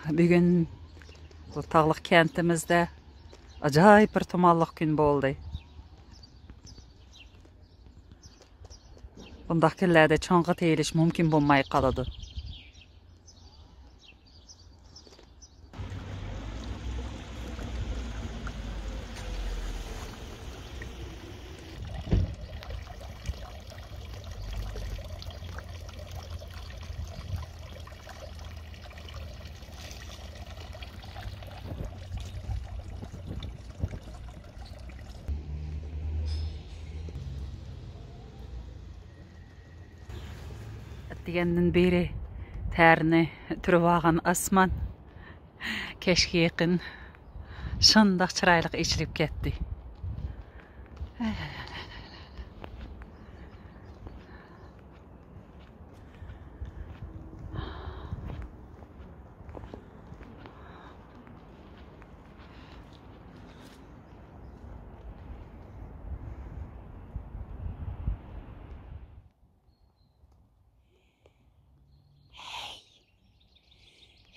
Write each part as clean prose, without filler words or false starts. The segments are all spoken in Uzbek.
Bugün bu tağlıq kentimizde acayip bir tumanlıq gün boldu. Bundaq günlərdə çanğı teyiliş mümkün bulmay qaladı. Degenden beri tərini türüp ağan asman keşke yakın şundaq çıraylıq içilip ketdi.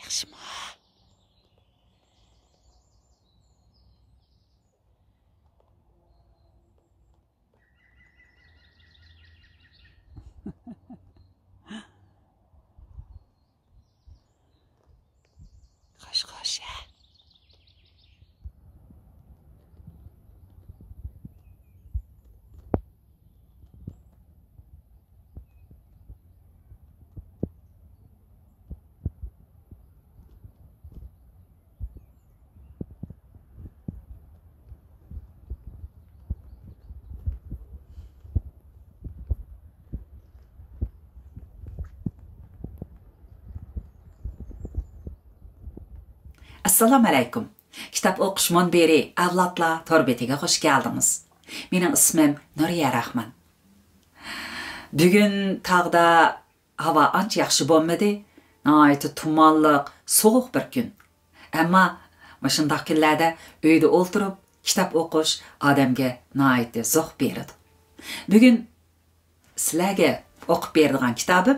Yaxşımı? Xoş ya. Assalamu alaykum. Kitap o'qish munbiri avlodlar torbetiga xush keldiniz. Mening ismim Nuriya Rahman. Bugun tağda hava ancha yaxshi bo'lmadi. Nihoyat tumanliq, sovuq bir kun. Ammo shundaq kunlarda uyda o'tirib kitap o'qish odamga nihoyat zo'q beradi. Bugun sizlarga o'qib beradigan kitobim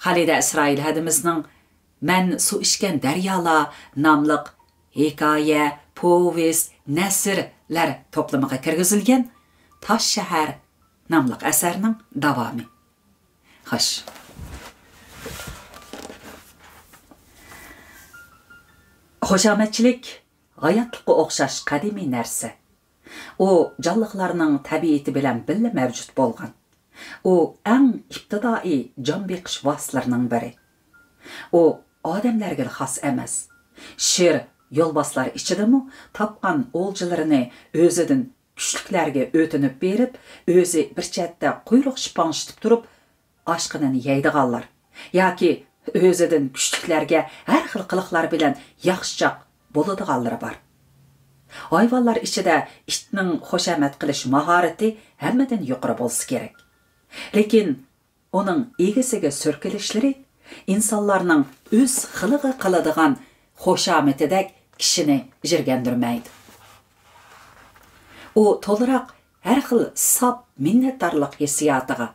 Xalida Isroil hadimizning "Men su ichgan daryolar" nomliq hikoya, povest, nasrlar to'plamiga kirgizilgan Tosh shahar nomliq asarning davomi. Xo'sh. Xoshamatchilik g'ayatlikqa o'xshash qadimiy narsa. U jonliqlarning tabiati bilan birga mavjud bo'lgan. U eng ibtidoiy jon beqish vositalarining biri. U odamlarga xos emas. Sher yo'lboslar ichidami topgan o'ljilarini o'zidan kuchliklarga o'tinib berib, o'zi bir chetda quyruq shipang'ishib turib, oshqinini yeydiganlar yoki o'zidan kuchliklarga har xil qiliqlar bilan yaxshichoq bo'ladiganlar bor. Hayvonlar ichida itning xoshamat qilish mahorati hammadan yuqori bo'lsa kerak. Lekin uning egasiga so'rkilishlari insonlarning o'z xiliga qiladigan xoshamatidek kishini jirgandirmaydi. U to'liq har xil sop minnatdorlik hissiyotiga,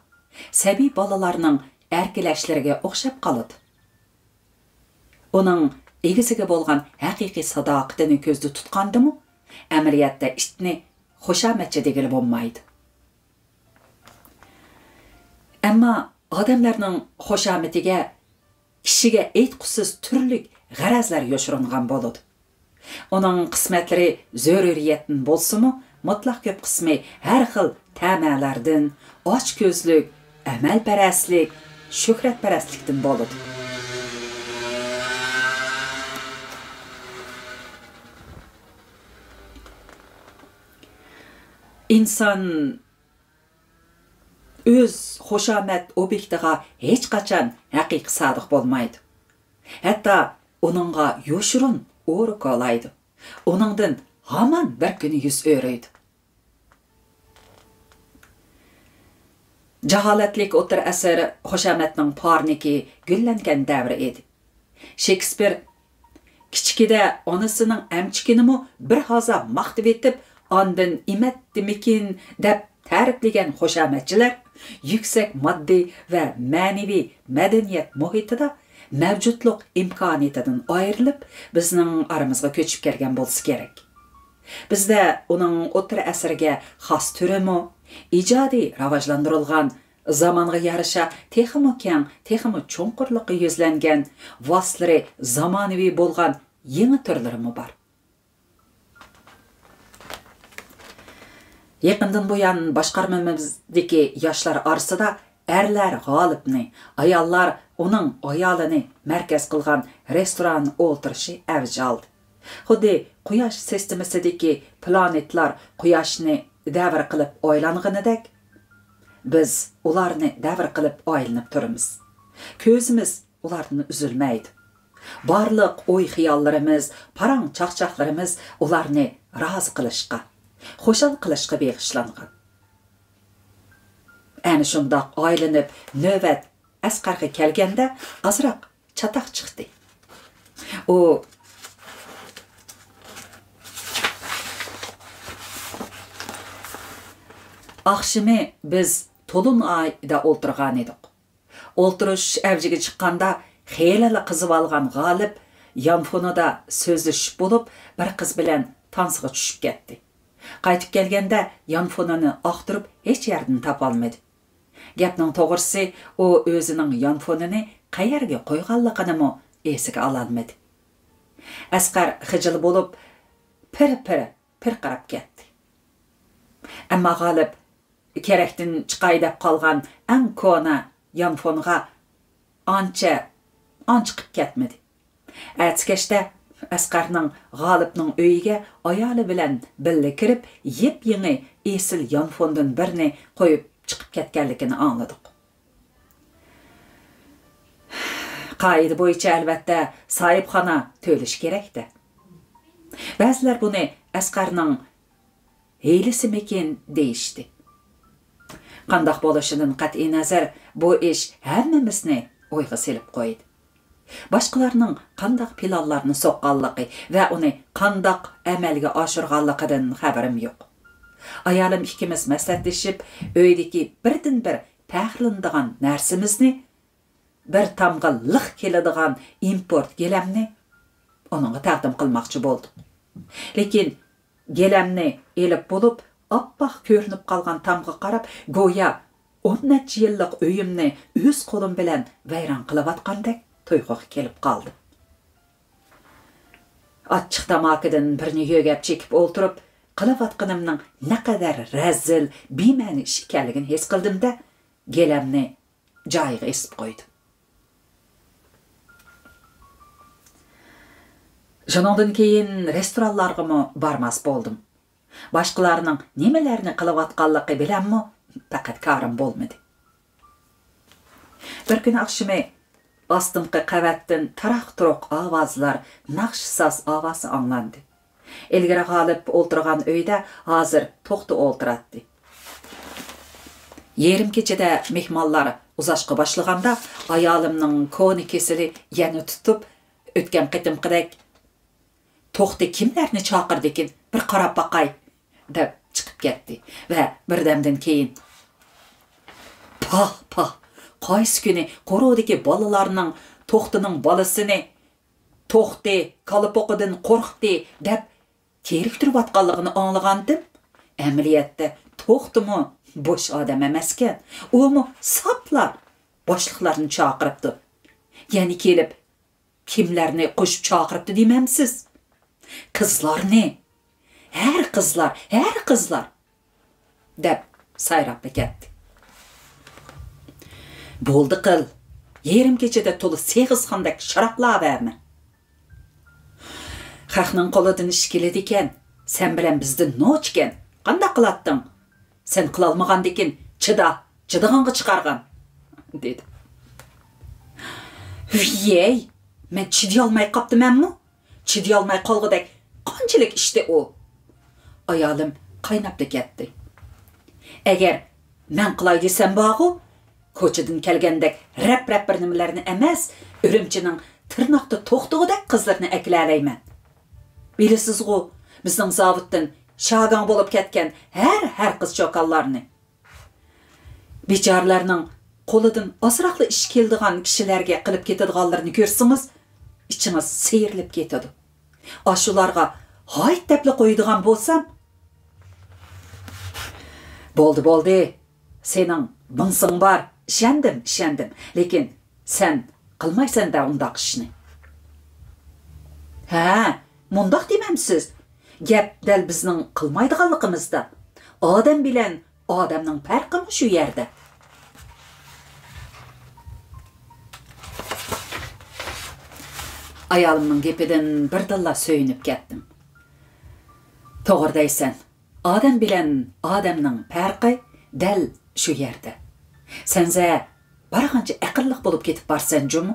sabiy bolalarning erkilashlariga o'xshab qoladi. Uning egasiga bo'lgan haqiqiy sadoqatini ko'zda tutgandimi, amaliyotda itni xoshamatchi degili bo'lmaydi. Ammo odamlarning xoshamatiga kishiga aytqusiz turli g'arazlar yoshiringan bo'ladi. Uning qismatlari zaruriyatdan bo'lsa-mu, mutlaq ko'p qismi har xil ta'malardan, ochko'zlik, amalparastlik, shuhratparastlikdan bo'ladi. İnsan o'z xoshamat obyektiga hech qachon haqiqiy sodiq bo'lmaydi. Hatto uningga yo'shirun o'rik olaydi. Uningdan hamon bir kuni yuz o'raydi. Jaholatlik o'tir asari xoshamatning parniki gullangan davri edi. Shekspir kichkida onasining amchikinimi bir hoza maqtib etib, ondan imatdimikin deb ta'riflagan xoshamatchilar yuksak moddiy va ma'naviy madaniyat muhitida mavjudlik imkoniyatidan ayrilib, bizning aramizga ko'chib kelgan bo'lsa kerak. Bizda uning o'rta asrga xos turimi, ijodiy rivojlantirilgan, zamonga yarasha texmo keng, texmo cho'nqurliqqa yuzlangan, voslari zamonaviy bo'lgan yangi turlarimi bor. Yaqindan buyon boshqarmamizdagi yoshlar orasida erlar g'olibni, ayollar uning ayolini markaz qilgan restoran o'ltirishi avj oldi. Xuddi quyosh sistemasidagi planetlar quyoshni davr qilib aylanganidek, biz ularni davr qilib aylanib turamiz. Ko'zimiz ulardan uzilmaydi. Barliq o'y xiyollarimiz, parang chaqchaqlarimiz ularni rozi qilishga, xo'shal qilishga beg'ishlangan. Ana shundoq aylanib navbat Asqarga kelganda azroq chataq chiqdi. U Akşamı biz to'lin oyda o'ltirgan edik. O'ltirish avjiga chiqqanda xeyli qizib olgan g'olib yanfonida so'zlashib bo'lib, bir qiz bilan tansiga tushib ketdi. Qaytib kelganda yanfonini oqtirib hech yerdan topolmadi. Gapning to'g'risi, u o'zining yanfonini qayerga qo'yganligini esiga ololmadi. Asqar xijil bo'lib pir qarab ketdi. Ammo g'olib kerakdan chiqay deb qolgan eng kona yanfonga ancha chiqib ketmadi. Atskashda Asqarning g'olibning uyiga ayoli bilan birga kirib, yep-yangi esil yanfondan birini qo'yib chiqib ketganligini angladik. Qoida bo'yicha albatta sohibxona to'lish kerak-da. Ba'zilar buni Asqarning hiylasi mekin deyishdi. Qandoq bo'lishidan qat'iy nazar bu ish hammamizni o'yga selib qo'ydi. Boshqalarning qandoq planlarni soqqanligi va uni qandoq amalga oshirganligidan xabarim yo'q. Ayolim ikkimiz maslahatlashib, uydagi birdan-bir faxrlanadigan narsamizni, bir tamga liq keladigan import gelamni onunga taqdim qilmoqchi bo'ldik. Lekin gelamni elib bo'lib, oppoq ko'rinib qolgan tamga qarab, go'yo 10 necha yillik uyimni o'z qo'lim bilan vayron qilayotgandek to'yqoq kelib qoldi. Achchiq tamakidan birini yo'gab chekib o'ltirib, qilayotganimning naqadar razil, bema'ni ish ekanligini his qildim-da, gelamni joyiga esib qo'ydim. Shundan keyin restoranlarga bormas bo'ldim. Boshqalarning nimalarni qilayotganligi bilanmi faqat ko'rim bo'lmadi. Bir kun oqshimi ostimqi qavatdan taraq-turuq ovozlar, naqsh-saz ovozi anglandi. Ilgari g'olib o'ltirgan uyda hozir to'xta o'ltiratdi. Yerim kechada mehmonlar uzashqa boshlaganda ayolimning koni kesili yana tutib, o'tgan qitimqidek to'xta kimlarni chaqirdikin bir qarab baqay deb chiqib ketdi va birdamdan keyin pah qaysi kuni qo'rodagi bolalarning to'xtining bolasini to'xti kalapoqidan qo'rqdi deb keriktirayotganligini anglagandim. Amaliyotda to'xtimi bo'sh odam emaskan, u saplar boshliqlarni chaqiribdi. Ya'ni kelib kimlarni qo'shib chaqiribdi demamsiz? Qizlarni, her qizlar deb sayrab ketdi. Bo'ldi qil, yerim kechada to'li seg'izxondek sharaqlaverma. Xalqning qo'lidan ish keladi ekan, sen bilan bizdan nochgan, qanday qilatding? Sen qilolmagandikin, chidag'anga chiqargan, dedi. Yey, men chidayolmay qopdimanmi? Chidayolmay qolg'idek qanchalik ishdi u? Ayolim qaynabdi ketdi. Agar men qilay desam bo'g'u, ko'chadan kelgandek rap bir nimalarni emas, Urumchining tirnoqda to'xtig'idek qizlarni aklalayman. Bilasizg'u, bizning zavutdan shagan bo'lib ketgan har qiz cho'qonlarni. Bechoralarning qo'lidan ozroqli ish keldigan kishilarga qilib ketadiganlarni ko'rsangiz, ichingiz seyrilib ketadi. Ashularga hayt deb qo'yadigan bo'lsam, bo'ldi. Sening binsing bor, ishandim. Lekin sen qilmaysan-da undaq ishni. Ha, mundaq demamsiz. Gap dal bizning qilmaydiganligimizda. Odam bilan odamning farqi shu yerda. Ayolimning gapidan birdilla so'yinib ketdim. To'g'ri deysan. Odam bilan odamning farqi dal shu yerda. Senza barqancha aqlliq bo'lib ketib barsan, jumu.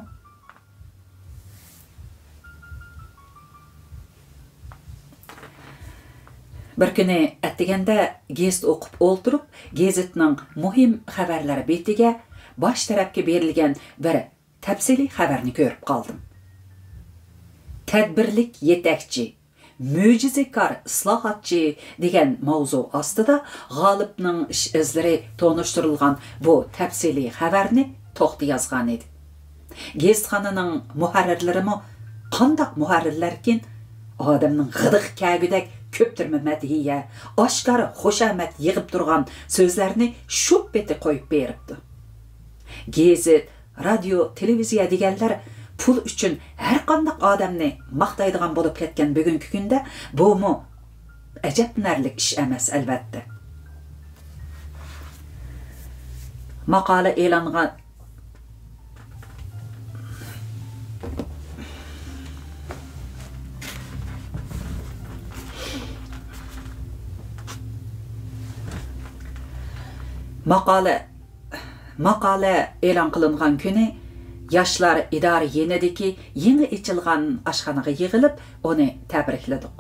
Bir kuni attiganda gazet o'qib o'ltirib, gazetning muhim xabarlari betiga bosh tarafga berilgan bir tafsiliy xabarni ko'rib qoldim. Tadbirlik yetakchi, mo'jizakor islohotchi degan mavzu ostida G'olibning ish izlari tonishtirilgan bu tafsiliy xabarni to'xta yozgan edi. Gazetxonaning muharrirlarimi qandoq muharrirlarkin odamning g'idiq kagidak ko'ptirma madhiya, oshkora xushamat yig'ib turgan so'zlarni shup beti qo'yib beribdi. Gazet, radio, televiziya deganlar pul uchun har qanday odamni maqtaydigan bo'lib ketgan bugungi kunda bu mu ajablanarli ish emas albatta. Maqola e'longa Maqola e'lon qilingan kuni yoshlar idora yenidiki yangi ichilgan oshxonaga yig'ilib uni tabrikladik.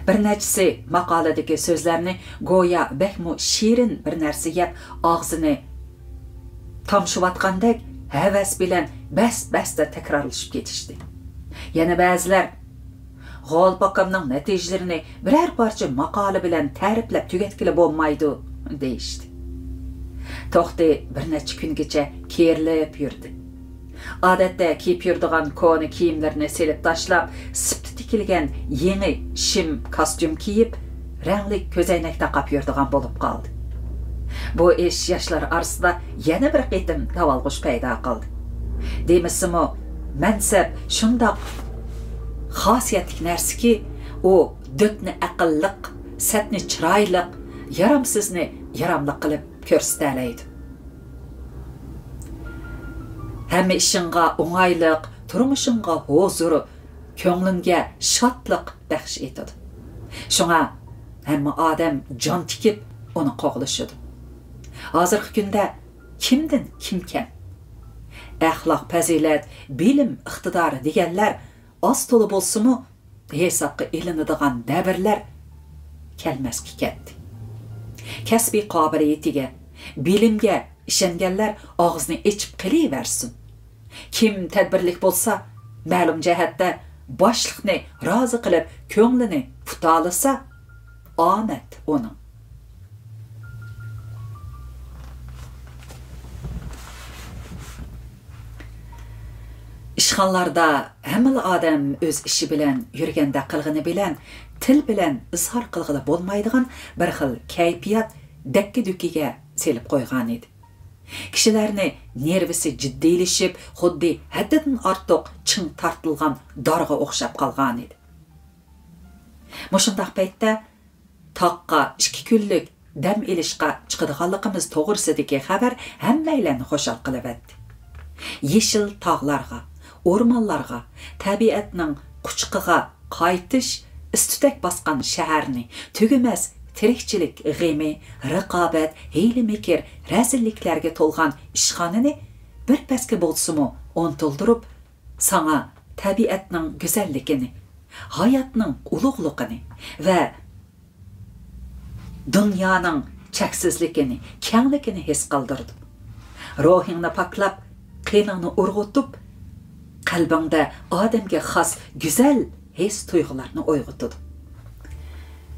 Bir nechisi maqoladagi so'zlarni go'yo bekmu shirin bir narsa yeb og'zini tomshivatgandek havas bilan bas-basda takrorlashib ketishdi. Yana ba'zilar G'olib akamning natijalarini biror parcha maqola bilan ta'riflab tugatkili bo'lmaydi deyishdi. To'xti bir necha kungacha kerilib yurdi. Odatda kiyib yuradigan koni kiyimlarini selib tashlab, sipti tikilgan yangi shim kostyum kiyib, rangli ko'zoynak taqib yuradigan bo'lib qoldi. Bu ish yoshlar orasida yana bir qitim davolg'ish paydo qildi. Demisimi, mansab shundoq xosiyatli narsaki, u do'tni aqlliq, satni chiroyliq, yaramsizni yaramliq qilib ko'rsatalaydi. Hamma ishingga o'ng'ayliq, turmushingga huzur, ko'nglingga shodlik baxsh etadi. Shunga hamma odam jon tikib uni qo'g'lashadi. Hozirgi kunda kimdan kim kam? Axloq, fazilat, bilim, iqtidor deganlar oz to'la bo'lsa-mu, hisobga ilinadigan davrlar kelmasga ketdi. Kasbiy qobiliyatiga, bilimga ishonganlar og'izni ichib qilaversin. Kim tadbirlik bo'lsa, ma'lum jihatda boshliqni rozi qilib, ko'nglini putolasa, omad uning. Ishxonlarda hamma odam o'z ishi bilan yurganda qilg'ini bilan til bilan izhor qilg'ili bo'lmaydigan bir xil kayfiyat dakki-dukkiga selib qo'ygan edi. Kishilarni nervisi jiddiylashib, xuddi haddidan ortiq ching tortilgan dorga o'xshab qolgan edi. Mushundaq paytda toqqa 2 kunlik dam ilishqa chiqadiganligimiz to'g'risidagi xabar hammalarni xushal qilibdi. Yeshil tog'larga, o'rmonlarga, tabiatning quchqiga qaytish istutak bosgan shaharni tugumas tirikchilik g'emi, raqobat, hiyla-mekir, razilliklarga to'lgan ishxonani bir pasga bo'lsa-mu o'ntildirib, sana tabiatning go'zalligini, hayotning ulug'ligini va dunyoning cheksizligini, kengligini his qildirdi. Ruhingni paklab, qiningni urg'utib, qalbingda odamga xos go'zal his tuyg'ularni uyg'otdi.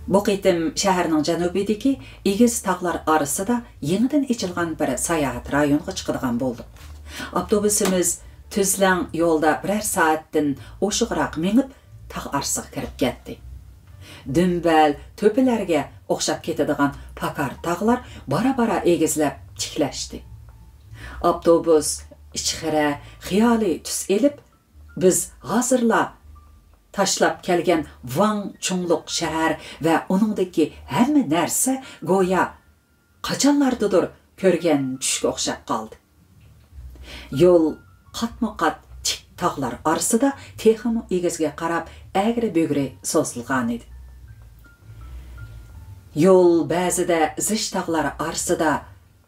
Bu qitim şəhərinin cənubidəki egiz tağlar arasında yenidən içilgan bir sayahat rayonuna çıxıdığan boldu. Avtobusimiz tüzləng yolda birər saatdən oşuqraq minib tağ arasıga kirib ketdi. Dümbel töpülərgə oxşab ketadigan pakar tağlar bara-bara egizləb çikləşdi. Avtobus içxirə, xiyali tüs elib, biz hazırla taşlap kelgen Van çoğunluq şəhər və onundaki həmmə nərsə goya qaçanlardıdır körgen düşkə oxşab qaldı. Yol qatma-qat tik tağlar arasında teximi egizge qarab əgri-bögri sozulğan idi. Yol bəzide ziş tağları arasında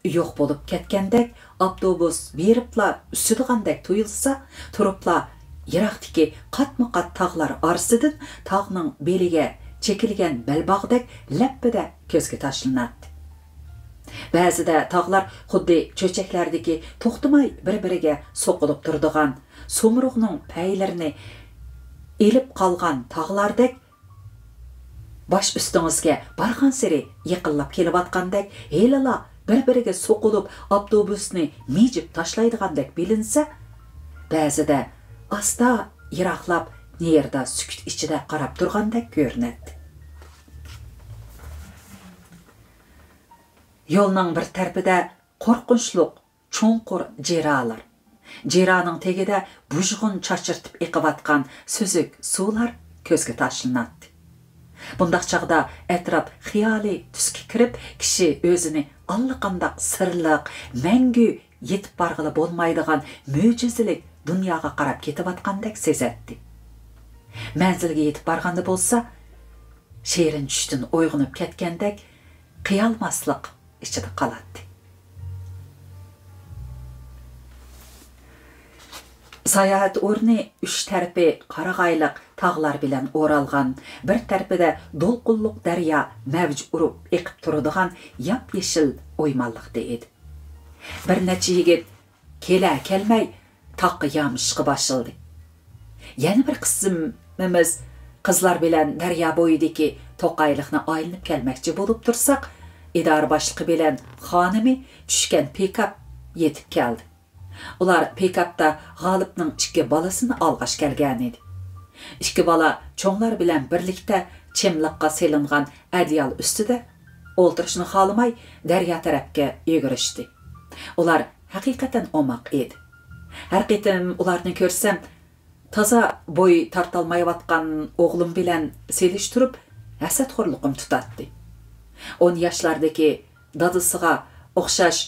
yox bolup ketkendek, avtobus beripla üstüdüğandek tuyulsa, turupla yiraqdiki qatma-qat tağlar arasıdın tağның beliге çekilgen belbağdek ləppide közge taşlanatdı. Bəzide tağlar xuddi çöçeklerdeki toxtumay bir-biriga soqulup durduğan, somruğunun pəylerini elip qalğan tağlardek baş üstüңizge barğan seri yıqıllap kelip atqandek, helala bir-biriga soqulup avtobusni mejip taşlaydıqandek bilinse, bəzide asta yiraqlap nerda sükut içide qarab turgandek görünedi. Yolның bir tərpide qorqunçluq, çoğunqur ceralar. Ceranın tegide bujğun çaçırtıp eqivatqan süzük sular közge taşlanatdı. Bundaq çağda ətraf xiyali tüske kirib, kişi özünü allaqandaq sırlıq, məngü yetip barğılı bolmaydıgan möcüzilik dunyaga qarab ketip atqandek sezatdi. Mənzilge yetip barğandı bolsa, şehrin düştün oyğunup ketkendek qiyalmaslık içide qalatdı. Sayahat orni üç tərəfi qarağaylıq tağlar bilen oralğan, bir tərəfide dolqulluq dərya məvc urup eqib turuduğan yap yeşil oymallıqda edi. Bir neçə yigit kelməy taqı yamışqı başıldı. Yeni bir qismimiz qızlar bilen dərya boyudaki toqaylıqna aylanıp kelməkçi bolup tursaq, idare başlıqı bilen xanimi düşken pikap yetip keldi. Ular pikapda G'alibning ikki balasini alğaş kelgan edi. İki bala çoğlar bilen birlikte çimliqqa selingan adyal üstüde o'ltirishni xohlamay daryo tarafga yugurishdi. Ular haqiqatan omaq edi. Her qitim ularni ko'rsam, taza boy tartalmayotgan o'g'lim bilan selishtirib, hasadxo'rligim tutatdi. 10 yoshlardagi dadisiga o'xshash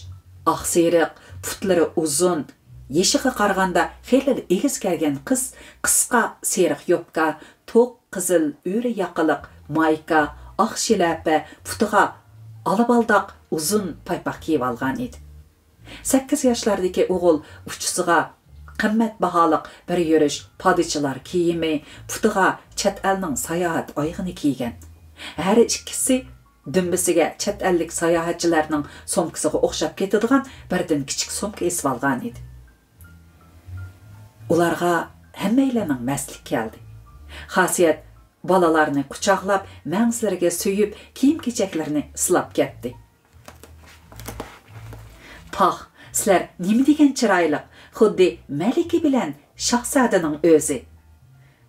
oqseriq, putlari uzun, yeshig'i qaraganda xeyli egiz kelgan qiz qisqa seriq yopka, to'q qizil o'ri yaqiliq mayka, oq shilapa, putiga alabaldaq uzun paypoq kiyib olgan edi. 8 yoshlardagi o'g'il uchisiga qimmat baholiq bir yurish podichilar kiyimi, putiga chet elning sayohat oyig'ini kiygan. Har ikkisi dümbisiga chet ellik sayohatchilarning somkasiga o'xshab ketadigan birdan kichik somka esib olgan edi. Ularga hammaylarning maslik keldi. Xosiyat balalarni quchoqlab, mangzlariga suyib, kiyim-kechaklarini silab ketdi. Pah, sizlar nima degan chiroyliq, xuddi malika bilan shahzodaning o'zi.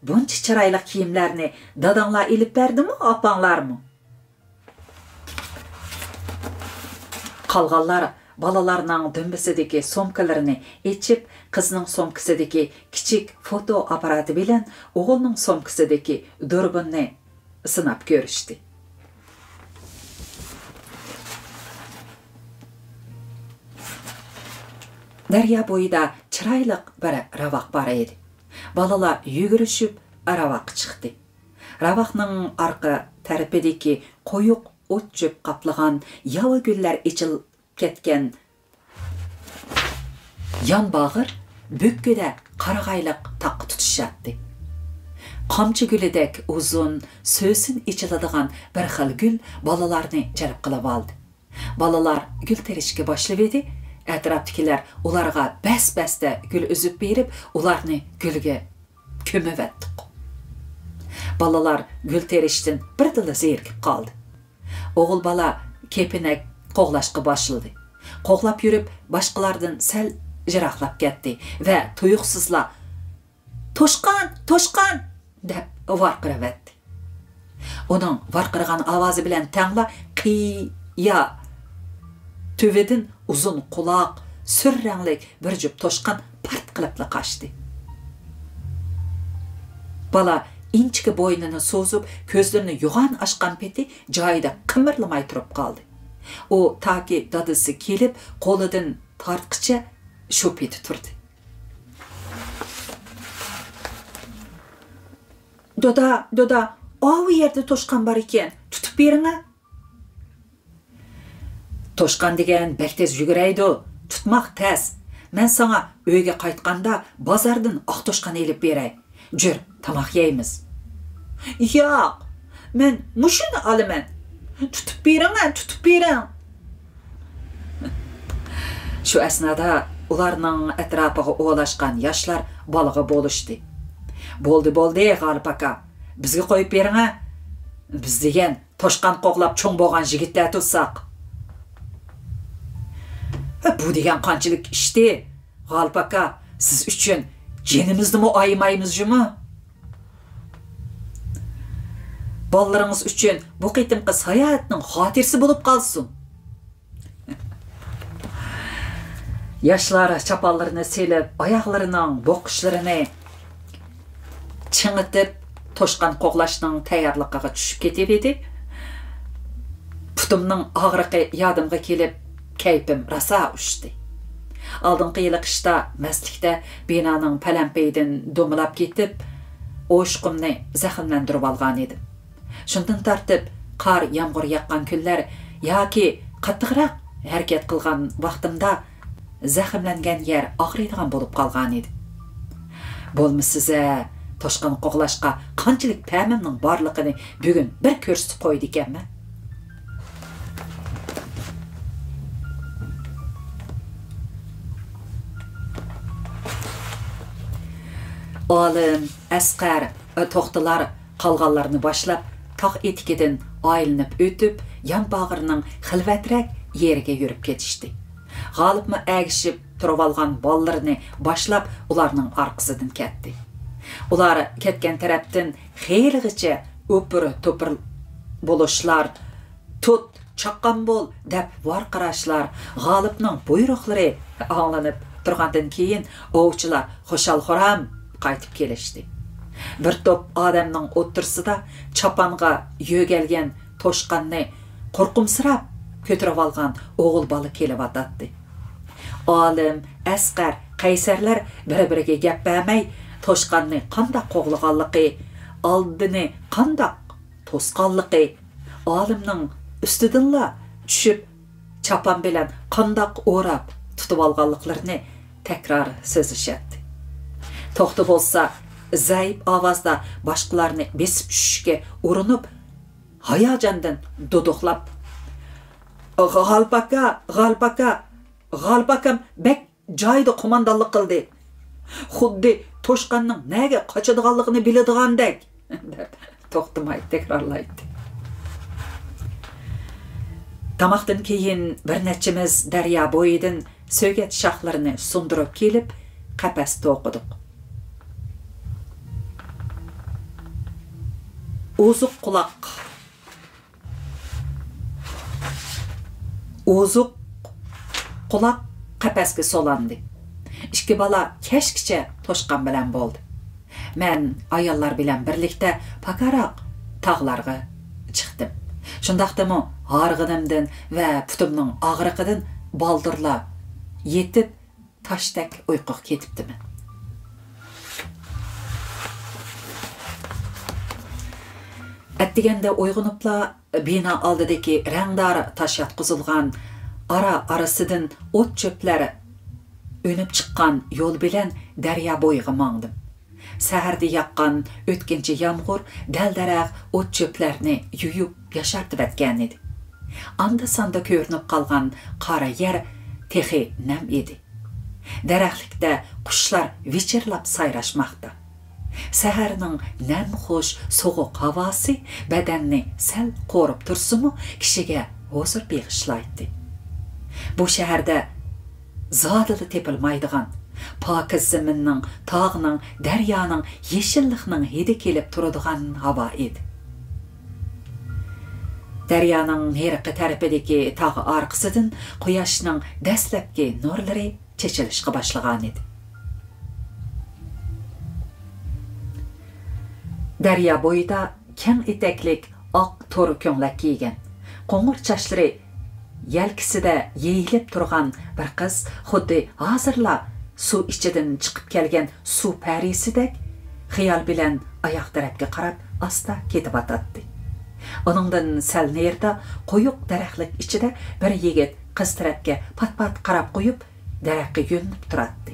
Buncha chiroyli kiyimlarni dadanglar ilib berdimi, opanglarmi? Qalğanlar balalarning dumbisidagi somkalarini echib, qizning somkasidagi kichik foto apparati bilan o'g'ilning somkasidagi durbinni sinab ko'rishdi. Daryo bo'yida chiroyli bir ravaq bor edi. Balalar yugurishib ravaq chiqdi. Ravaqning orqa tarafidagi qo'yuq o't çöp qaplagan, yava güllər içil ketken yan bağır, bökküde qarağaylıq taqı tutuşatdı. Qamçı gülüdek uzun, söysün içiladigan bir xil gül balalarını cəlb qılıb aldı. Balalar gül terişki başlayıb edi, ətrafdakilar ularga bəs-bəsdə gül üzüb berib, ularını gülge kömüb etdik. Balalar gül teriştin bir dili zerkip kaldı. Oğul bala kepinek qoğlaşqı başladı. Qoğlap yürüp başqalardan sel jıraqlap ketdi ve tuyuqsızla "Toşqan, toşqan!" dep varqırab etdi. Onun varqırgan avazı bilen tangla qiya tövedin uzun kulaq, sürrenglik bir jup toşqan part qılıpla qaçdı. Bala inçki boynunu sozup, közlerini yuğan açkan peti joyida qimırlamay turib qaldı. O taki dadısı kelip, qo'lidan tartqicha shu peti turdi. Doda, o yerde toşqan bar ekan, tutib bering-a. Toşqan degen bek tez yuguraydi, tutmaq tez. Men sana uyga qaytqanda bozordan oq toşqan elib beray. Jür, tamaq yeymiz. Yo'q, men mushuni olaman. Tutib bering-a, tutib bering. Shu asnoda ularning atrofiga o'lashgan yoshlar balig'i bo'lishdi. Bo'ldi, G'olib aka. Bizga qo'yib bering-a. Biz degan toshqan qo'qlab cho'ng bo'lgan yigitlar tutsaq. Bu degan qanchalik ishdi? G'olib aka, siz uchun jenimizni aymaymiz-jimi? Bolalarınız üçün bu qitimqi sayohatning xotirasi bo'lib qolsin. Yoshlar chaponlarini selib, oyoqlarining boqishlarini chingitib, toshqan qo'qlashning tayyorligiga tushib ketib edi. Putumning og'riqi yodimga kelib, kayfim rosa ushdi. Oldingi yili qishda mastlikda binoning palampaydan do'milab ketib, o'shqimni zaxmlantirib olgan edim. Shundan tartib, qor yomg'ir yoqqan kunlar yoki qattiqroq harakat qilgan vaqtimda zaxmlangan yer og'riydigan bo'lib qolgan edi. Bo'lmisiz-a, toshqan qo'qlashqa qanchalik ta'mimning borligini bugun bir ko'rsatib qo'ydi ekanman. Olim, Asqar, to'xtilar qalğanlarını başlap, taq etikidan aylanib o'tib, yan bag'rining xilvatrak yeriga yurib ketishdi. G'olibmi agishib turib olgan bolalarini başlap, ularning orqasidan ketdi. Ular ketgan tarafdan xeyligacha o'pir-to'pir bo'lishlar, tut, chaqqan bo'l deb varqirashlar, G'olibning buyruqlari anglanib turgandan keyin ovchilar xo'shal-xo'ram qaytib kelishdi. Bir top odamning o'ttirsida chapanga yo'galgan toshqanni qo'rqimsirab ko'tarib olgan o'g'il bola kelib atdi. Olim, Asqar, qaysarlar bir-biriga gap bermay toshqanni qandoq qo'g'laganligi, oldini qandoq to'sqanligi, olimning ustidanla tushib chapan bilan qandoq o'rab tutib olganliklarini takror so'zlashadi. To'xta bo'lsa zayıf avazda başqalarını besip düşüşke urunup, hayacandan doduqlap, G'olib akam bek joyida qo'mondonlik qildi. Xuddi toshqanning nega qochadiganligini biladigandek, deb to'xtamay takrorlaydi. Tamoqdan keyin bir nechimiz daryo bo'yidan so'gat shoxlarini sundirib kelib, qapas to'qidik. Ozuq quloq qapasga solandi. Ikki bola kashkicha toshqan bilan bo'ldi. Men ayollar bilan birlikda pakaroq tog'larga chiqdim. Shundaqdimi g'arg'inimdan va putimning og'riqidan baldirla yetib tashdek uyquga ketibdiman. Atdiganda uyg'unibla bino oldidagi rangdor tosh yotqizilgan arasidan o't cho'plari o'nib chiqqan yo'l bilan daryo bo'yiga mangdim. Saharda yoqqan o'tkinchi yomg'ir daldaraq o't cho'plarni yuyib yashartib atgan edi. Anda sanda ko'rinib qolgan qora yer texi nam edi. Daraxtlikda qushlar vichirlab sayrashmoqda. Сәһәрнең нәм хош soğuk havası бәдәнне сәл қорып тұрсымы, кішіге huzur bağışlaydı. Bu şəhərdə zadılı tepilmaydıgan, pakiz zeminning, tağning, daryoning, yeşillikning hidi kelib turadigan havo edi. Daryoning heriqi tarafidagi tog' orqasidan quyoshning dastlabki nurlari chechilishga boshlagan edi. Daryo bo'yida keng eteklik oq to'ri ko'nglak kiygan, qo'ng'ir chochlari yelkisida yeyilib turgan bir qiz xuddi hozirla suv ichidan chiqib kelgan suv parisidek xiyol bilan oyoq tarafga qarab asta ketib atadi. Onundan sal nerda qo'yuq daraxtlik ichida bir yigit qiz tarafga pat-pat qarab qo'yib daraxtga yo'nib turadi.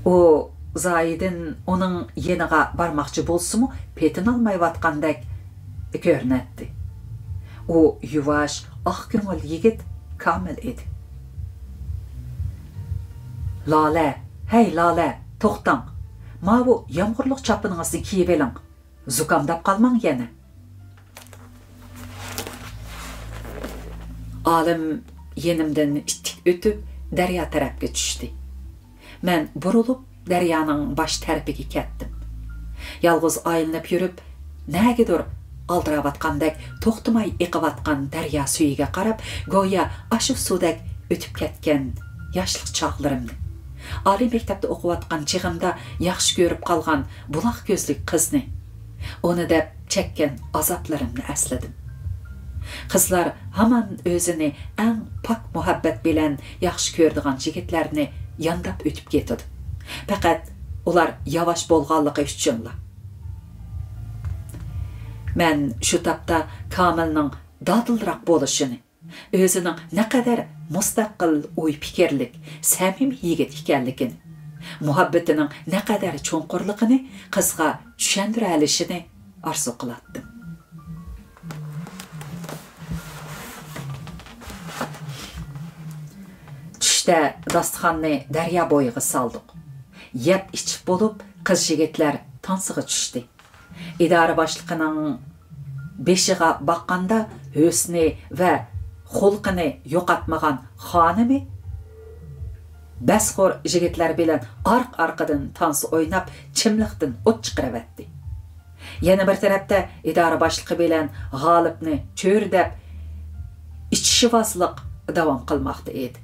U Zoidin uning yeniga barmoqchi bo'lsa-mu, petin olmayotgandek ko'rinadi. U yuvosh, oq ko'ngil yigit Komil edi. Lola, hey Lola, to'xtang. Ma bu yomg'irliq chopiningizni kiyib eling. Zukamdab qolmang yana. Olim yenimdan ittik o'tib daryo tarafga tushdi. Men burilib daryoning bosh tarafiga ketdim. Yolg'iz aylanib yurib, nagadir aldıravatqandek to'xtamay eqivatgan daryo suyiga qarab, go'yo ashu suvdak o'tib ketgan yoshlik chog'larimni, oliy maktabda o'qivatgan chig'imda yaxshi ko'rib qolgan buloq ko'zlik qizni, uni deb chekkan azoplarimni esladim. Qizlar hamon o'zini eng pok muhabbat bilan yaxshi ko'rdigan yigitlarni yondab o'tib ketadi. Faqat ular yavaş bo'lganligi uchunla. Men shu tapda Komilning dadilroq bo'lishini, o'zining naqadar mustaqil o'y fikrlik, samimiy yigit ekanligini, muhabbatining naqadar cho'nqurligini qizga tushuntira olishini orzu qilardim. Tushda dasturxonni daryo bo'yiga soldik. Yeb ichib bo'lib, qiz yigitlar tansiga tushdi. İdare başlıqının beşiğe baqqanda hüsni ve xulqini yo'qotmagan xonimi basxo'r yigitlar bilan arq-arqadan tansi o'ynab, chimliqdan o't chiqaravatdi. Yana bir tarafda idora boshlig'i bilan G'olibni cho'rdab ichishivozliq davom qilmoqda edi.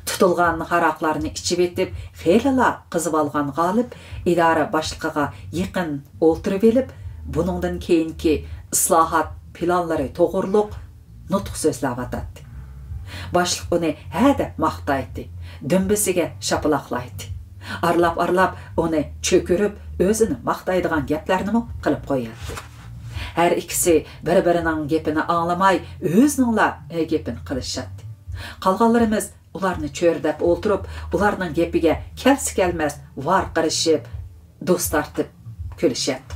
Tutilgan haraqlarını içib etib, xeylila qızıb algan G'olib idora boshlig'iga yaqin o'tirib elib, buningdan keyinki islohot planlari to'g'riliq nutq so'zlab atadi. Boshliq uni hadab maqtaydi, dumbisiga shapaloqlaydi. Arlab uni cho'kirib, o'zini maqtaydigan gaplarni qilib qo'yadi. Har ikkisi bir-birining gapini anglamay, o'zining gapini qilishadi. Qolganlarimiz ularni cho'rdab o'ltirib, ularning gapiga kelsi kelmas var qirishib, do'st tortib kulishyapti.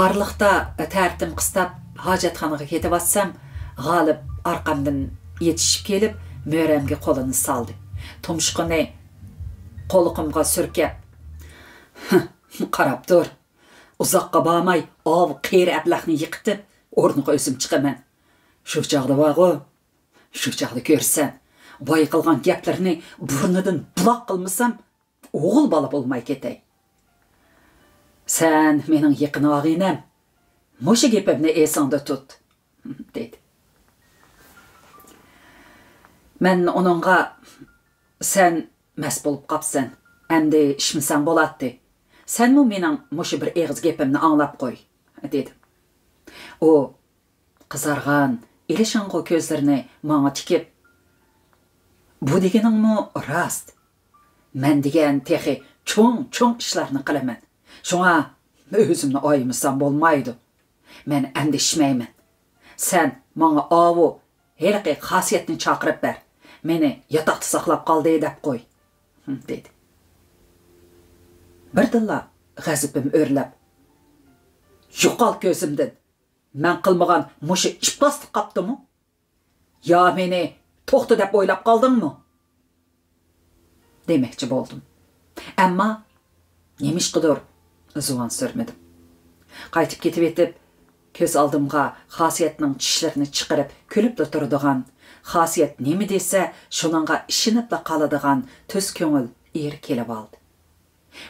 Arliqda tartim qistab hojatxonaga ketib atsam, G'olib orqamdan yetishib kelib, mo'ramga qo'lini soldi. Tumshuqini qo'liqimga surkab, qarab tur. Uzoqqa bormay, ov qeri ablaqni yiqitib, o'rniga o'zim chiqaman. Shu chog'da bo'g'o, shu chog'da ko'rsan, boy qilgan gaplarni burnidan buloq qilmasam, o'g'il bola bo'lmay ketay. Sen mening yaqin og'inam, mushu gapimni esingda tut, dedi. Men onunga sen mas bo'lib qopsan, endi ishmisan bo'ladi. Sen mu mening mushu bir eg'iz gapimni anglab qo'y, dedim. O qizargan, ilishang'o ko'zlarini menga tikib, bu deganingmi rost? Men degan texi cho'ng ishlarni qilaman. Shunga o'zimni oymisam bo'lmaydi. Men andishmayman. Sen menga ovu heliqi xosiyatni chaqirib ber. Meni yotoqda saqlab qoldi deb qo'y, dedi. Birdilla g'azibim o'rlab, yo'qol ko'zimdan. Men qilmagan mushu ifloslik qaptimi? Yo meni to'xta deb o'ylab qoldingmi? Demoqchi bo'ldim. Ammo nemishqidir zuvan sürmedim. Qaytib ketib etib, ko'z oldimga xosiyatning tishlarini chiqarib kulib turadigan, xosiyat nima desa, shuningga ishinibla qoladigan tuz ko'ngil er kelib oldi.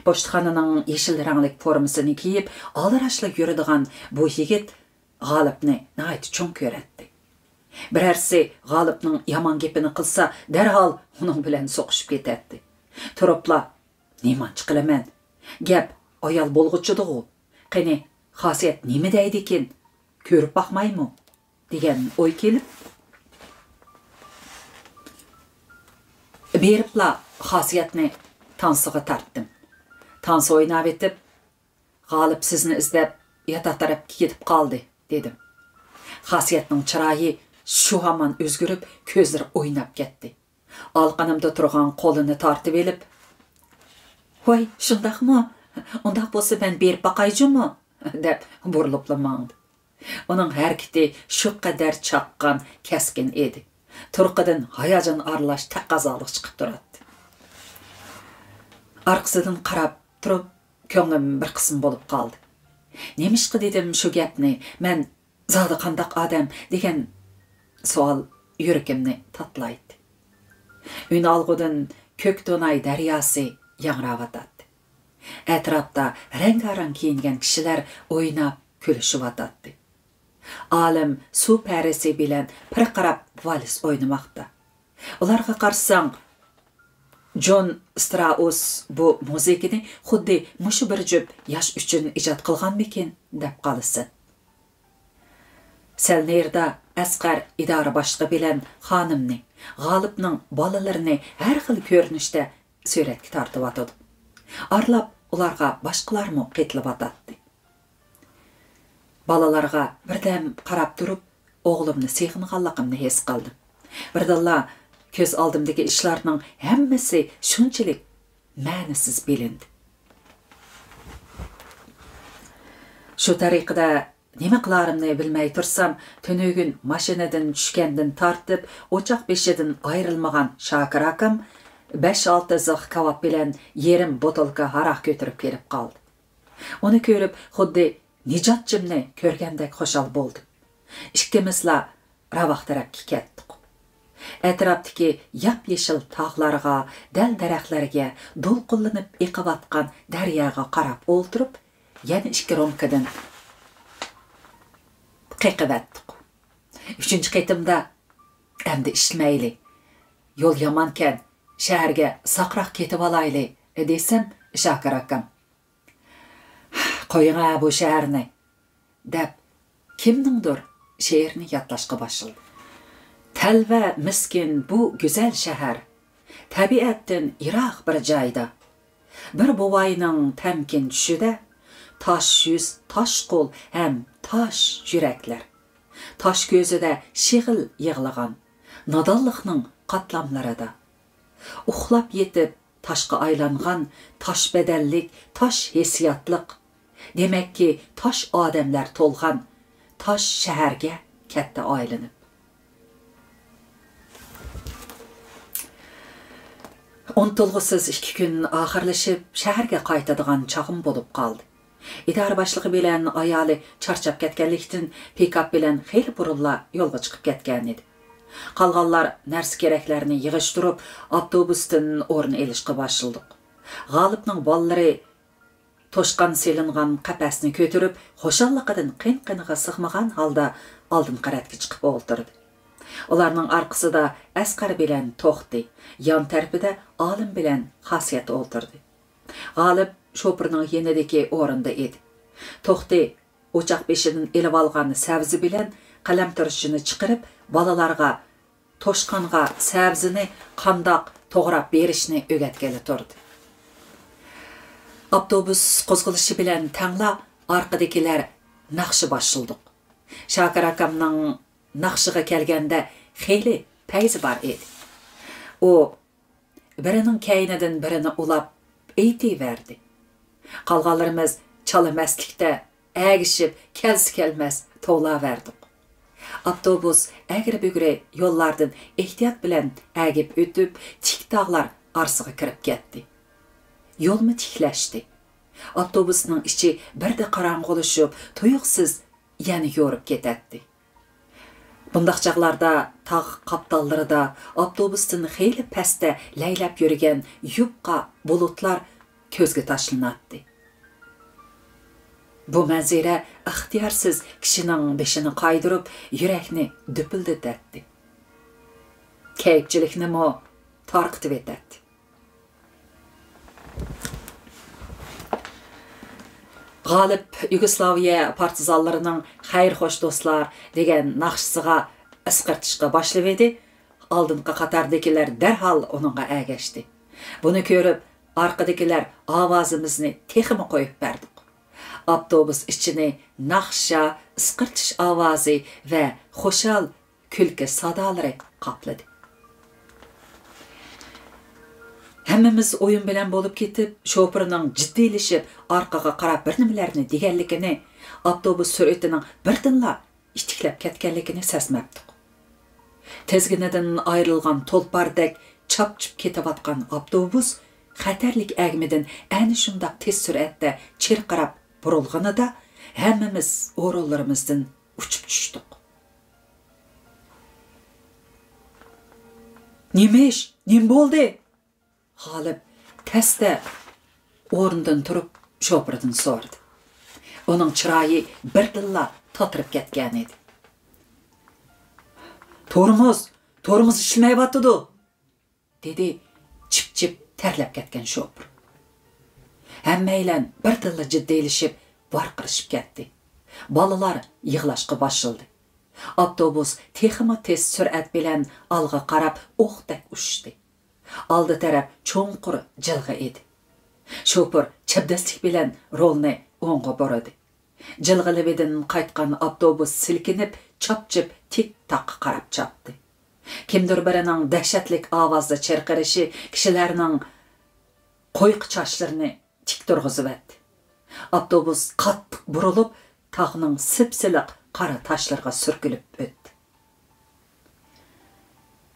Boshxonaning yeshil ranglik formasini kiyib, alırashla yuradigan bu yigit G'olibni nayt cho'ng ko'ratdi. Birarsi G'olibning yomon gapini qilsa, darhol uning bilan so'qishib ketadi. Turibla, "Nemanchi qilaman? Gap ayol bo'lg'uchidir-ku. Qani, xosiyat nima deydi ekan? Ko'rib baxmaymi?" degan o'y kelib, beribla xosiyatni tansiga tartdim. Tansi o'ynab etib, "G'olib sizni izlab yata tarafga ketib qoldi" dedim. Xosiyatning chiroyi shu hamon o'zgarib, ko'zlari o'ynab ketdi. Alqanimda turgan qo'lini tortib elib, "Voy, shundaqmi? Undaq bo'lsa men berib baqayjimi?" deb burilib mangdi. Uning harakati shu qadar chaqqan, keskin edi. Turqidan hayajon aralash taqozolik chiqib turadi. Arqasidan qarab turib, ko'nglim bir qism bo'lib qoldi. Nemishqi dedim shu gapni, men zodi qandaq odam degan savol yurakimni tatlaydi. Uni olg'udan ko'k do'nay daryosi yangravatadi. Atrofda rangarang kiyingan kishilar o'ynab, kulishib-atadi. Olim suv parisi bilan pirqirab vals o'ynamoqda. Ularga qarsang, John Strauss bu musiqani xuddi mushu bir jup yosh uchun ijod qilganmikin deb qolsin. Sal nerda Asqar idora boshlig'i bilan xonimni, G'olibning bolalarini har xil ko'rinishda suratga tortib atadi. Arlab ularga boshqalarmi qetilib atadi. Balalarga birdam qarab turib, o'g'limni seg'inganligimni his qildim. Birdalla ko'z oldimdagi ishlarning hammasi shunchalik ma'nisiz bilindi. Shu tariqada nima qilarimni bilmay tursam, tunugin mashinadan tushgandan tortib, o'choq beshidan ayrilmagan Shokir akam 5-6 zig' kavob bilan yerim botolka aroq ko'tarib kelib qoldi. Uni ko'rib, xuddi Nijotchimni ko'rgandek xushal bo'ldim. Ikkimizla ravaq tarafga ketdik. Atrofdagi yap-yeshil tog'larga, dal-daraxtlarga, do'lqinlanib eqivatgan daryoga qarab o'ltirib, yana ikki romkadan qiqivatdik. 3-chi qitimda endi ishlayli. Yo'l yomonkan, shaharga saqroq ketib olayli desam, Shokir akam, "Qo'ying bu shaharni" deb kimningdir she'rni yodlashga boshladi. Talva miskin bu go'zal shahar, tabiatdan yiroq bir joyda, bir buvayning tamkin tushida, tosh yuz, tosh qo'l ham tosh yuraklar, tosh ko'zida shig'il yig'lagan nodonlikning qatlamlarida, uxlab yetib toshga aylangan tosh badallik, tosh hissiyotliq, demakki tosh odamlar to'lgan tosh shaharga katta aylanib. Untulg'usiz 2 kun oxirlashib, shaharga qaytadigan chog'im bo'lib qoldi. İdara boshlig'i bilan ayoli charchab ketganlikdan pikap bilan xeyli burunla yo'lga chiqib ketgan edi. Qolganlar narsa keraklarni yig'ishtirib, avtobusdan o'rin elishga boshladik. G'olibning bolalari to'shqan selingan qapasni ko'tarib, xo'shalliqidan qin-qiniga sig'magan holda oldin qaratga chiqib o'ltirdi. Ularning orqasida Asqar bilan To'xti, yon tarafida Olim bilan Xosiyat o'ltirdi. G'olib sho'pirning yenidagi o'rinda edi. To'xti o'choq beshidan elib olgan sabzi bilan qalamtirishini chiqarib, balalarga to'shqonga sabzini qandoq to'g'rab berishni o'rgatgani turdi. Avtobus qo'zg'alishi bilan tangla orqadagilar naqshi boshildik. Shokir akamning naqshiga kelganda xeyli payzi bor edi. U birining kaynidan birini ulab aytayverdi. Qolganlarimiz chalamaslikda agishib kelsi kelmas to'laverdik. Avtobus əgri-bügri yollardan ehtiyat bilan əgib ötüb, tik dağlar arasıga kirib ketdi. Yolmu tikləşdi. Avtobusning içi birdə qarang'ulashib, tuyuqsiz yana yorib ketadi. Bundaq chaqlarda tağ qaptallarida avtobusdan xeyli pastda laylab yurgan yupqa bulutlar ko'zga tashlanadi. Bu manzara ixtiyorsiz kishining beshini qaydirib, yurakni dupildatadi. Keyfchilikni mo tarqitib etadi. G'olib Yugoslaviya partizanlarining xayr-xo'sh do'stlar degan naqshisiga isqirtishga boshlab edi. Oldingi qatordagilar darhol uningga agashdi. Buni ko'rib, orqadagilar ovozimizni texmi qo'yib berdik. Avtobus ichini naqsha, isqirtish ovozi va xo'shal kulki sadolari qopladi. Hammamiz o'yin bilan bo'lib ketib, shofirning jiddiylashib, orqaga qarab bir nimalarni deganligini, avtobus sur'atining birdanla itiklab ketganligini sezmabdik. Tezginidan ayrilgan to'lpardek chapchib ketayotgan avtobus xatarlik agmidan ayni shundoq tez sur'atda chirqirab burilganida hammamiz o'rinlarimizdan uchib tushdik. Nim bo'ldi? G'olib tasta o'rnidan turib shofirdan so'radi. Uning chiroyi birdilla totirib ketgan edi. Tormoz ishlayapti-du, dedi chip-chip terlab ketgan shofir. Hammaylar birdilla jiddiylashib, varqirishib ketdi. Bolalar yig'lashga boshladi. Avtobus texmi tez sur'at bilan olg'a qarab o'qdak uchdi. Aldı taraf cho'nqur jilg'a edi. Shofir chapdastlik bilan rolni o'ngga boradi. Jilg'alibidan qaytgan avtobus silkinib, chopchib tik-tak qarab chapdi. Kimdir birining dahshatlik ovozda chirqirishi kishilarning qo'yq chochlarini tik turg'izib etdi. Avtobus qattiq burilib, tog'ning sipsiliq qora toshlarga surkilib o'tdi.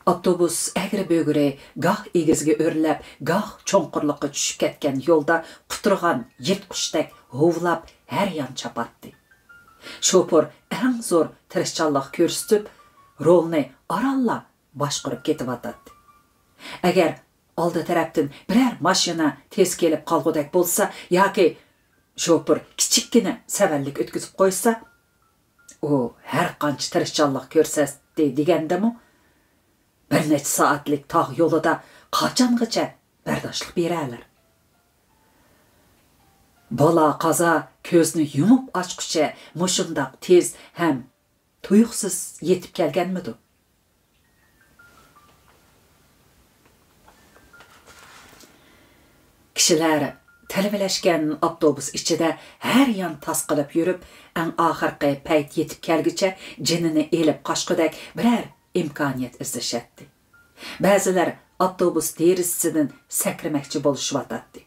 Avtobus agri-bögri goh egizga o'rlab, goh cho'nqurliqqa tushib ketgan yo'lda quturgan yirtqichdek hovlab har yon chapatdi. Shofir eng zo'r tirishchanlik ko'rsatib, rolni aralla boshqarib ketyotdi. Agar oldi tarafdan biror mashina tez kelib qolgudek bo'lsa yoki shofir kichikkina savallik o'tkazib qo'ysa, u har qancha tirishchanlik ko'rsatdi degandimi, bir necha soatlik tog' yo'lida qachongacha bardoshlik beralar. Bola qaza ko'zni yumib ochqicha mushundoq tez ham tuyuqsiz yetib kelganmidi? Kishilar talvalashgan avtobus ichida har yon tasqilib yurib, eng oxirgi payt yetib kelgicha jinini elib qochqudek biror imkoniyat izlashatdi. Ba'zilar avtobus derazasidan sakramoqchi bo'lishayotdi.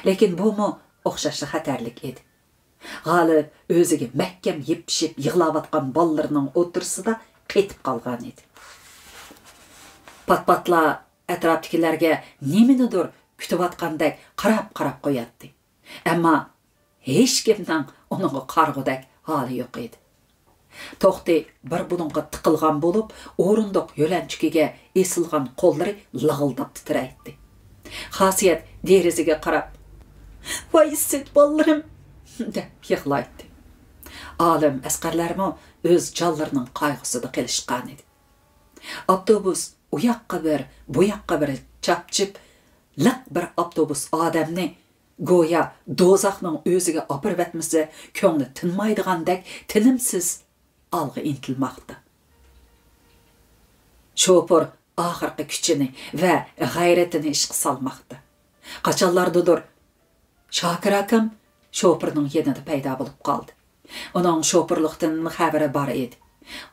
Lekin bu mu o'xshashli xatarlik edi. G'olib o'ziga mahkam yepishib yig'layotgan bolalarning o'tirsida qetib qolgan edi. Patpatla atrofdagilarga nimanidir kutayotgandek qarab qo'yatdi. Ammo hech kimning uningga qarg'udak holi yo'q edi. To'xti bir buningga tiqilgan bo'lib, o'rindiq yo'lanchikiga esilgan qo'llari lag'ildab titraydi. Xosiyat derazaga qarab, "Voy sit bolalarim!" deb yig'laydi. Olim asqarlarmi o'z jonlarining qayg'usida qilishgan edi. Avtobus u yoqqa bir, bu yoqqa bir chapchib, liq bir avtobus odamni go'yo do'zaxning o'ziga opirib etmasa, ko'ngli tinmaydigandek tinimsiz alg'a intilmoqda. Shofir oxirgi kuchini va g'ayratini ishga solmoqda. Qachonlardadir Shokir akam shofirning yanida paydo bo'lib qoldi. Uning shofirlikdan xabari bor edi.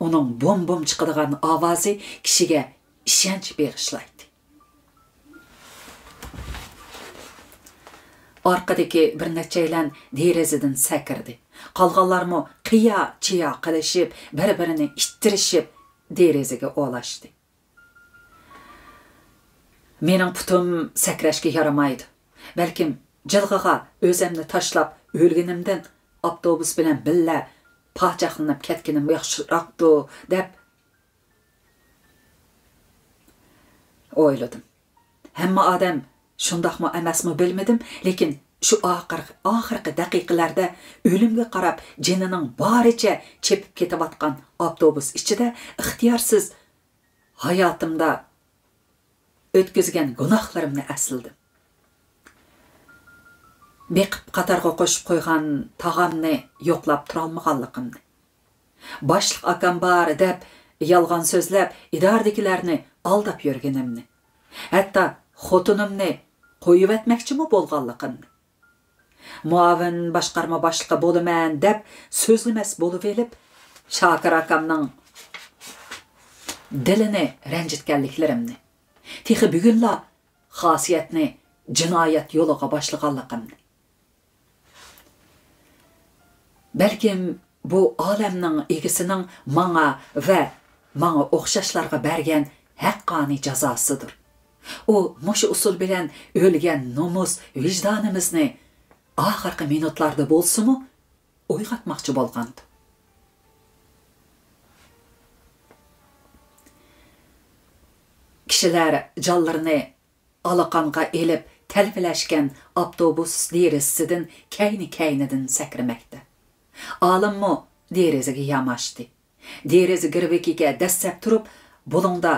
Uning bom-bom chiqadigan ovozi kishiga ishonch bag'ishlaydi. Orqadagi bir nechalar derazadan sakirdi. Qalğanlarmı qiya-chiya qilishib, bir-birini ittirishib derazaga olashdi. Mening putum sakrashga yaramaydi. Balkim jilg'iga o'zimni tashlab o'lganimdan avtobus bilan billa pachaqlanib ketganim yaxshiroqdi deb o'yladim. Hamma odam shundoqmi emasmi bilmadim, lekin shu oxirgi daqiqalarda o'limga qarab jinining boricha chepib ketayotgan avtobus ichida ixtiyorsiz hayotimda o'tkazgan gunohlarimni asildim. Beqib qatarga qo'shib qo'ygan tog'amni yo'qlab turolmaganligimni, boshliq akam bor deb yolg'on so'zlab idoradagilarni aldab yurganimni, hatto xotinimni qo'yib etmoqchimi bo'lganligimni, muavin boshqarma boshlig'i bo'laman deb so'zlamas bo'lib elib, Shokir akamning dilini ranjitganliklarimni, texi bugunla xosiyatni jinoyat yo'liga boshlaganligimni. Balkim bu olamning egisining menga va menga o'xshashlarga bergan haqqoniy jazosidir. U mushu usul bilan o'lgan nomus vijdonimizni oxirgi minutlarda bo'lsa-mu uyg'otmoqchi bo'lgandi. Kishilar jonlarini alaqonga elib talfilashgan avtobus derazasidan kayni-kaynidan sakramoqda. Olimmi derazaga yamashdi. Deraza girbikiga dastlab turib, bulungda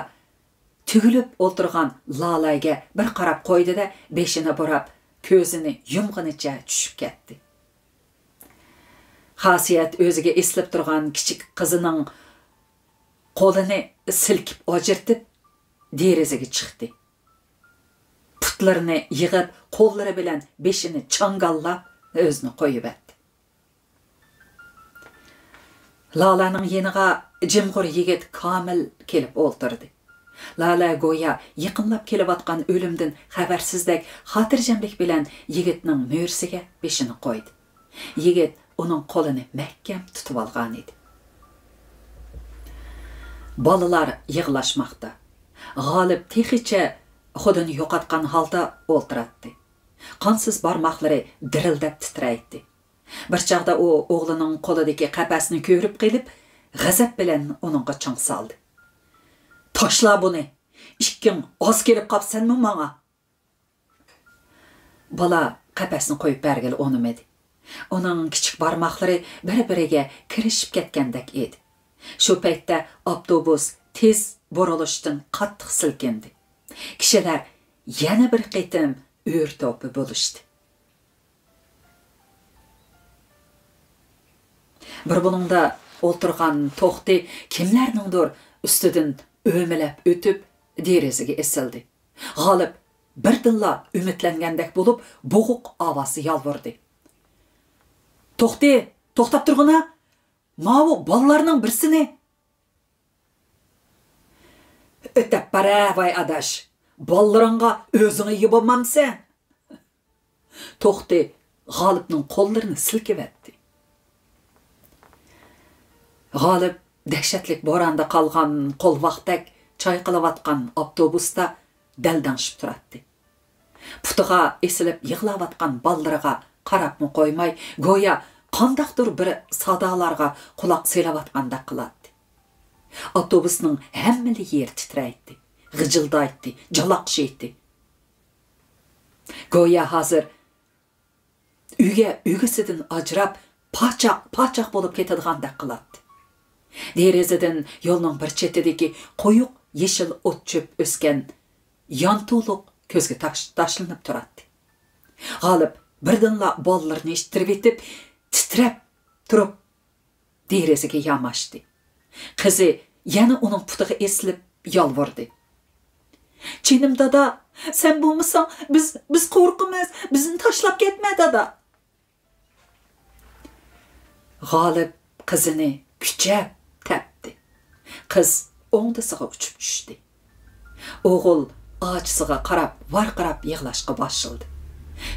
tugilib o'tirgan Lalayga bir qarab qo'ydi-da, beshini burab, ko'zini yumg'inicha tushib ketdi. Xosiyat o'ziga eslab turgan kichik qizining qo'lini silkib ojirtib derazaga chiqdi. Putlarini yig'ib, qo'llari bilan beshini changallab o'zini qo'yib etdi. Lalaning yeniga jimg'ur yigit Komil kelib o'ltirdi. Lala go'ya yaqinlab kelayotgan o'limdan xabarsizdek xotirjamlik bilan yigitning mo'rsiga beshini qo'ydi. Yigit uning qo'lini mahkam tutib olgan edi. Bolalar yig'lashmoqda. G'olib texicha xudini yo'qotgan holda o'ltiradi. Qonsiz barmoqlari dirildab titraydi. Bir chaqda u o'g'lining qo'lidagi qafasni ko'rib qilib, g'azab bilan uningga chang soldi. Toshla buni. Ikking oz kelib qopsanmi menga? Bola qafasni qo'yib bergil o'nimedi. Uning kichik barmoqlari bir-biriga kirishib ketgandek edi. Shu paytda avtobus tez burilishdan qattiq silkindi. Kishilar yana bir qitim o'rto'pi bo'lishdi. Bir bulungda o'tirgan to'xti kimlarningdir ustidan o'milab o'tib derazaga esildi. G'olib birdilla umitlangandek bo'lib bo'g'iq ovozi yolvordi. To'xti, to'xtab turg'ina. Ma'vu bolalarning birsini. O'tib bara voy adash. Bolalaringga o'zingni yubomamsan. To'xti G'olibning qo'llarini silkib etdi. G'olib dahshatlik bo'ronda qolgan qo'lvaqdak chayqilayotgan avtobusda daldanshib turadi. Putiga esilib yig'layotgan ballarga qarabmi qo'ymay, go'yo qandaqdir bir sadolarga quloq selayotgandek qiladi. Avtobusning hammali yer titraydi, g'ijildaydi, jaloqshaydi. Go'yo hozir uyisidan ajrab pachaq bo'lib ketadigandak qiladi. Derazadan yo'lning bir chetidagi qo'yuq yeshil o't-cho'p o'sgan yontuluq ko'zga tashlanib turadi. G'olib birdanla bolalarni eshittirib etib, titrab turib derazaga yamashdi. Qizi yana uning putiga eslib yolvordi. "Chinim dada, sen bo'lmasang biz qo'rqamiz, bizni tashlab ketma dada." G'olib qizini kuchab tepdi. Qiz o'ngdisiga uchib tushdi. O'g'il ochisiga qarab, varqirab yig'lashga boshladi.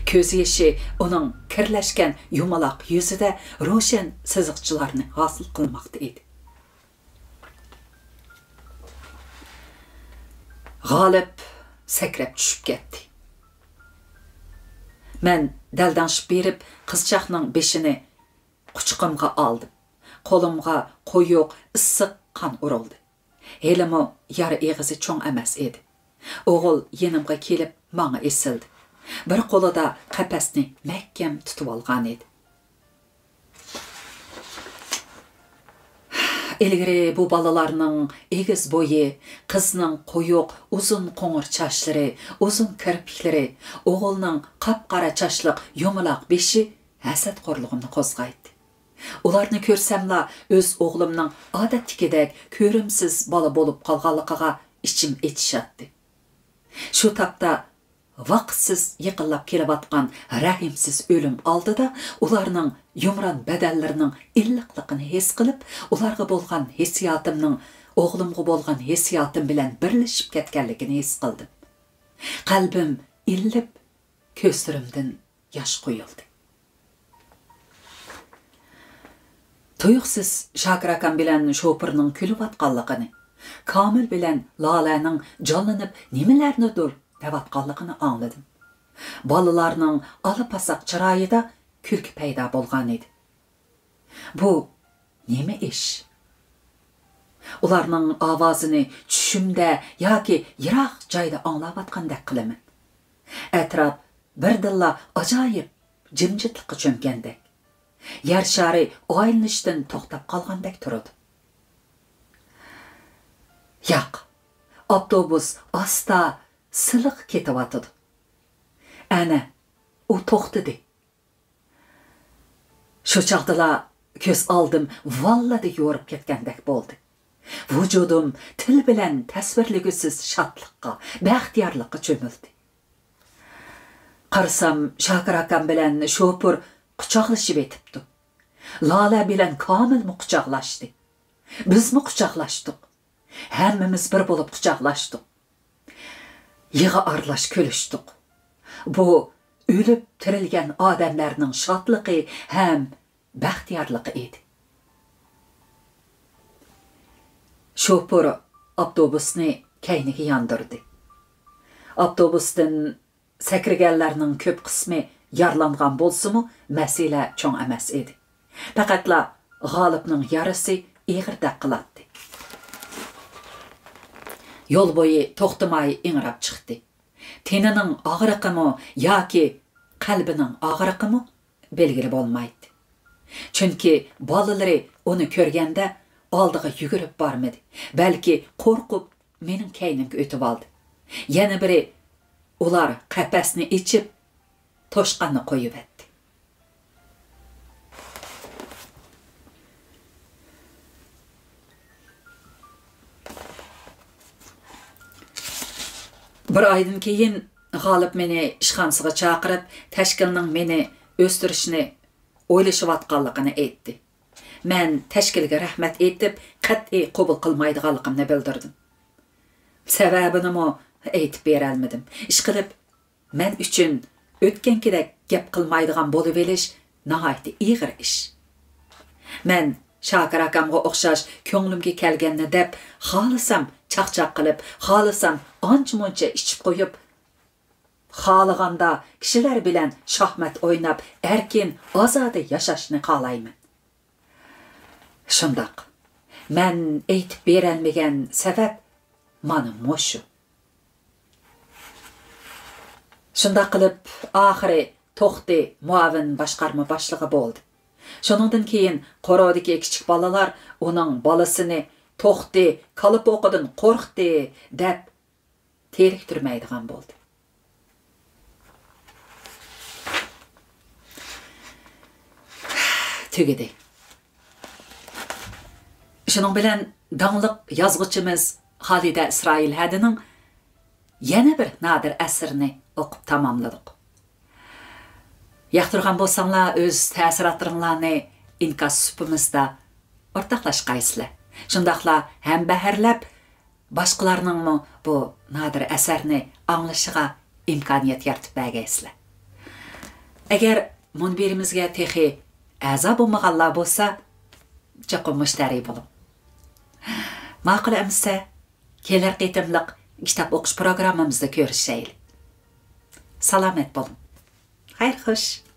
Көз yeşi onun kirleşken yumalak yüzüde roşen sızıkçılarını hasıl kılmakta idi. Galip sekrep düşüp ketdi. Men daldanışıp berip kızçaqның beşini quchuqimga aldım. Qo'limga qo'yuq, issiq qon urildi. Helimi yara eg'izi cho'ng emas edi. O'g'il yenimga kelib manga esildi. Bir qo'lida qapasni mahkam tutib olgan edi. Ilgari bu balalarning egiz bo'yi, qizning qo'yuq, uzun qo'ng'ir chochlari, uzun kirpiklari, o'g'ilning qap-qara chochliq yumaloq beshi hasadxo'rligimni qo'zg'aydi. Ularni ko'rsamla o'z o'g'limning odatdagidek ko'rimsiz bola bo'lib qolganligiga ichim etishatdi. Shu tapda vaqtsiz yiqilib kelayotgan rahimsiz o'lim oldida ularning yumron badallarining illiqligini his qilib, ularga bo'lgan hissiyotimning o'g'limga bo'lgan hissiyotim bilan birlashib ketganligini his qildim. Qalbim illib, ko'zlarimdan yosh quyildi. Tuyuqsiz Shakir akam bilan Shopirning kulib atqanligini, Komil bilan Lolaning jonlanib nimalarnidir devatqanligini anladım. Balalarning alapasaq chiroyida kulki paydo bo'lgan edi. Bu nima ish? Ularning ovozini tushimda yoki yiroq joyda anglayotgandek qilaman. Atrof birdilla ajoyib jimjitlikqa cho'mgandek. Yer shari aylanishdan to'xtab qolgandek turadi. Yo'q, avtobus asta siliq ketyotdi. Ana, u to'xtadi. Shu chaqdala ko'z oldim vallada yo'rib ketgandek bo'ldi. Vujudim til bilan tasvirligisiz shodlikqa, baxtiyorlikqa cho'mildi. Qarasam, Shakir akam bilan Shopir quchoqlashib etibdi. Lola bilan Komil quchoqlashdi. Bizmi quchoqlashdik. Hammamiz bir bo'lib quchoqlashdik. Yig'i aralash kulishdik. Bu o'lib tirilgan odamlarning shodligi ham baxtiyorligi edi. Shopir avtobusni kayniga yondirdi. Avtobusdan sakraganlarning ko'p qismi yaralangan bo'lsa-mu, masala cho'ng emas edi. Faqatla G'olibning yarasi ig'irda qiladi. Yo'l bo'yi to'xtamay ingrab chiqdi. Tenining og'riqimi yoki qalbining og'riqimi belgili bo'lmaydi. Chunki bolalari uni ko'rganda oldiga yugurib bormadi, balki qo'rqib mening kaynimga o'tib oldi. Yana biri ular qapasni ichib toshqanni qo'yib etdi. Bir aydan keyin G'olib meni ishxonasiga chaqirib, tashkilning meni o'stirishni o'ylashyotganligini aytdi. Men tashkilga rahmat aytib, qat'iy qabul qilmaydiganligimni bildirdim. Sababini aytib bera olmadim. Ishqilib, men uchun o'tgankidek gap qilmaydigan bo'lib elish nihoyatda ig'ir ish. Men Shakir akamga o'xshash ko'nglimga kelganini deb, xohlasam chaqchaq qilib, xohlasam ancha-muncha ichib qo'yib, xohlaganda kishilar bilan shaxmat o'ynab, erkin, ozoda yashashni xohlayman. Shundoq, men aytib berolmagan sabab mana mushu. Shundoq qilib, oxiri To'xti muavin boshqarma boshlig'i bo'ldi. Shuningdan keyin qo'rodagi kichik bolalar uning bolasini To'xti qolib o'qidan qo'rqdi deb teriktirmaydigan bo'ldi. Tugidi. Shuning bilan dangliq yozuvchimiz Xolida Isroil Hadining yana bir nadir asrini o'qib tamomladik. Yoqtirgan bo'lsanglar, o'z ta'sirotlaringlarni inkas supimizda o'rtoqlashqaysizlar. Shundaqla ham baharlab boshqalarning bu nadir asarni anglashiga imkoniyat yaratib bergaysizlar. Agar munbirimizga texi a'zo bo'lmaganlar bo'lsa, cho'qim mushtari bo'ling. Ma'qul amsa, kelar qitimliq kitob o'qish programmamizda ko'rishaylik. Salomat bo'ling. Xayr xo'sh.